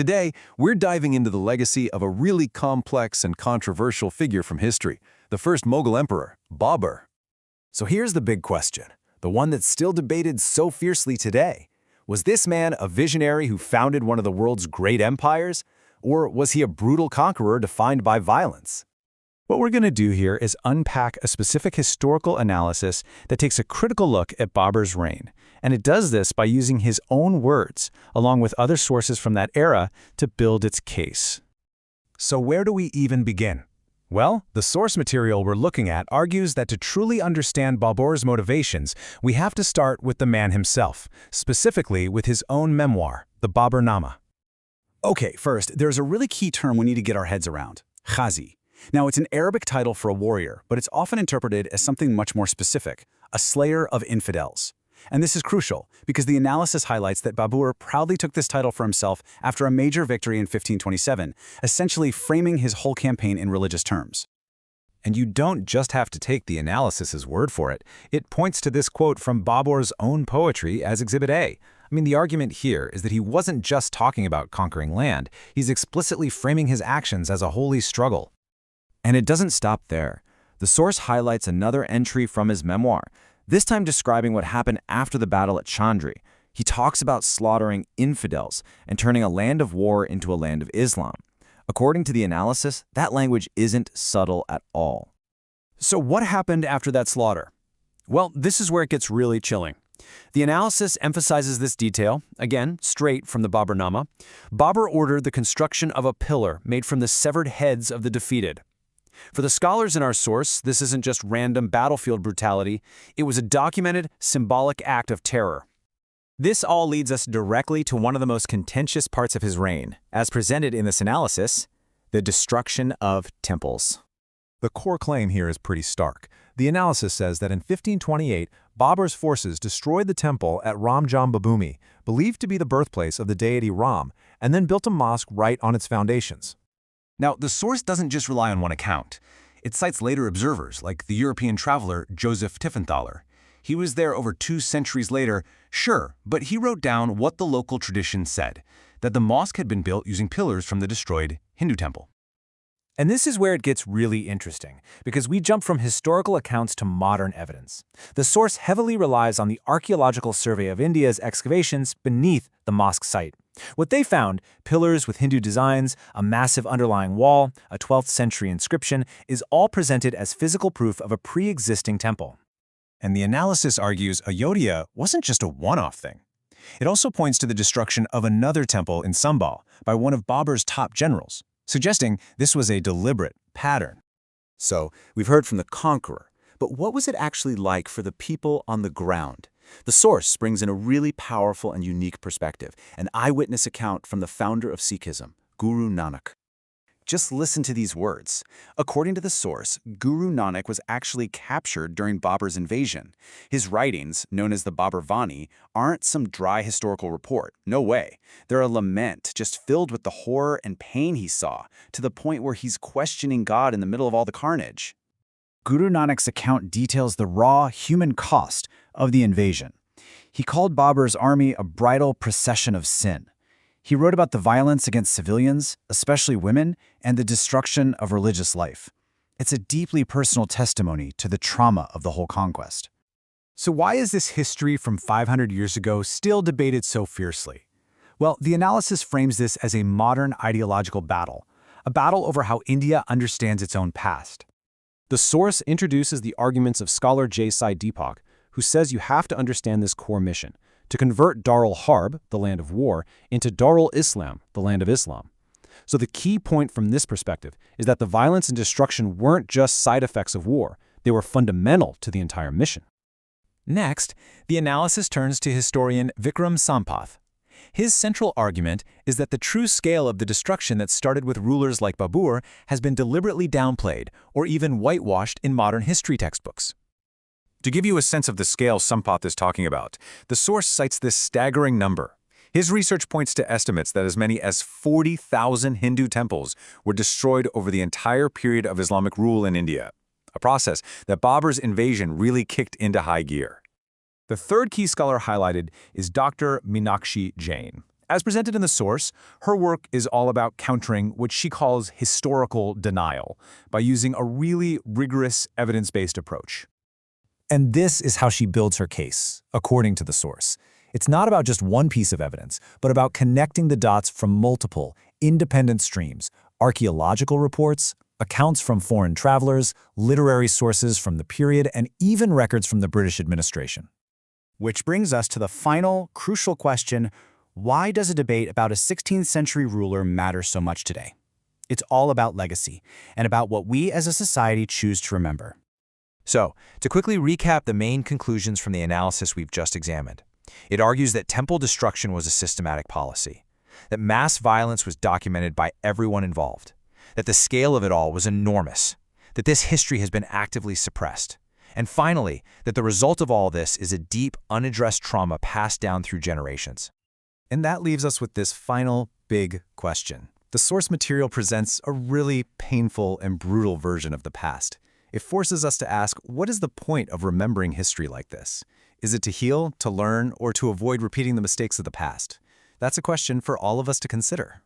Today, we're diving into the legacy of a really complex and controversial figure from history, the first Mughal emperor, Babur. So here's the big question, the one that's still debated so fiercely today. Was this man a visionary who founded one of the world's great empires? Or was he a brutal conqueror defined by violence? What we're going to do here is unpack a specific historical analysis that takes a critical look at Babur's reign. And it does this by using his own words, along with other sources from that era, to build its case. So where do we even begin? Well, the source material we're looking at argues that to truly understand Babur's motivations, we have to start with the man himself, specifically with his own memoir, the Baburnama. Okay, first, there's a really key term we need to get our heads around, Ghazi. Now, it's an Arabic title for a warrior, but it's often interpreted as something much more specific, a slayer of infidels. And this is crucial, because the analysis highlights that Babur proudly took this title for himself after a major victory in 1527, essentially framing his whole campaign in religious terms. And you don't just have to take the analysis's word for it. It points to this quote from Babur's own poetry as Exhibit A. The argument here is that he wasn't just talking about conquering land, he's explicitly framing his actions as a holy struggle. And it doesn't stop there. The source highlights another entry from his memoir, this time describing what happened after the battle at Chandri. He talks about slaughtering infidels and turning a land of war into a land of Islam. According to the analysis, that language isn't subtle at all. So what happened after that slaughter? Well, this is where it gets really chilling. The analysis emphasizes this detail, again, straight from the Baburnama. Babur ordered the construction of a pillar made from the severed heads of the defeated. For the scholars in our source, this isn't just random battlefield brutality, it was a documented, symbolic act of terror. This all leads us directly to one of the most contentious parts of his reign, as presented in this analysis, the destruction of temples. The core claim here is pretty stark. The analysis says that in 1528, Babur's forces destroyed the temple at Ram Babumi, believed to be the birthplace of the deity Ram, and then built a mosque right on its foundations. Now, the source doesn't just rely on one account. It cites later observers, like the European traveler Joseph Tiefenthaler. He was there over 2 centuries later, sure, but he wrote down what the local tradition said, that the mosque had been built using pillars from the destroyed Hindu temple. And this is where it gets really interesting, because we jump from historical accounts to modern evidence. The source heavily relies on the Archaeological Survey of India's excavations beneath the mosque site. What they found, pillars with Hindu designs, a massive underlying wall, a 12th century inscription, is all presented as physical proof of a pre-existing temple. And the analysis argues Ayodhya wasn't just a one-off thing. It also points to the destruction of another temple in Sambhal by one of Babur's top generals, suggesting this was a deliberate pattern. So, we've heard from the conqueror, but what was it actually like for the people on the ground? The source brings in a really powerful and unique perspective, an eyewitness account from the founder of Sikhism, Guru Nanak. Just listen to these words. According to the source, Guru Nanak was actually captured during Babur's invasion. His writings, known as the Babarvani, aren't some dry historical report. No way. They're a lament, just filled with the horror and pain he saw, to the point where he's questioning God in the middle of all the carnage. Guru Nanak's account details the raw human cost of the invasion. He called Babur's army a bridal procession of sin. He wrote about the violence against civilians, especially women, and the destruction of religious life. It's a deeply personal testimony to the trauma of the whole conquest. So why is this history from 500 years ago still debated so fiercely? Well, the analysis frames this as a modern ideological battle, a battle over how India understands its own past. The source introduces the arguments of scholar J Sai Deepak, who says you have to understand this core mission, to convert Darul Harb, the land of war, into Darul Islam, the land of Islam. So the key point from this perspective is that the violence and destruction weren't just side effects of war, they were fundamental to the entire mission. Next, the analysis turns to historian Vikram Sampath. His central argument is that the true scale of the destruction that started with rulers like Babur has been deliberately downplayed or even whitewashed in modern history textbooks. To give you a sense of the scale Sampath is talking about, the source cites this staggering number. His research points to estimates that as many as 40,000 Hindu temples were destroyed over the entire period of Islamic rule in India, a process that Babur's invasion really kicked into high gear. The third key scholar highlighted is Dr. Meenakshi Jain. As presented in the source, her work is all about countering what she calls historical denial by using a really rigorous evidence-based approach. And this is how she builds her case, according to the source. It's not about just one piece of evidence, but about connecting the dots from multiple, independent streams, archaeological reports, accounts from foreign travelers, literary sources from the period, and even records from the British administration. Which brings us to the final, crucial question: why does a debate about a 16th century ruler matter so much today? It's all about legacy, and about what we as a society choose to remember. So, to quickly recap the main conclusions from the analysis we've just examined, it argues that temple destruction was a systematic policy, that mass violence was documented by everyone involved, that the scale of it all was enormous, that this history has been actively suppressed, and finally, that the result of all this is a deep, unaddressed trauma passed down through generations. And that leaves us with this final, big question. The source material presents a really painful and brutal version of the past. It forces us to ask, what is the point of remembering history like this? Is it to heal, to learn, or to avoid repeating the mistakes of the past? That's a question for all of us to consider.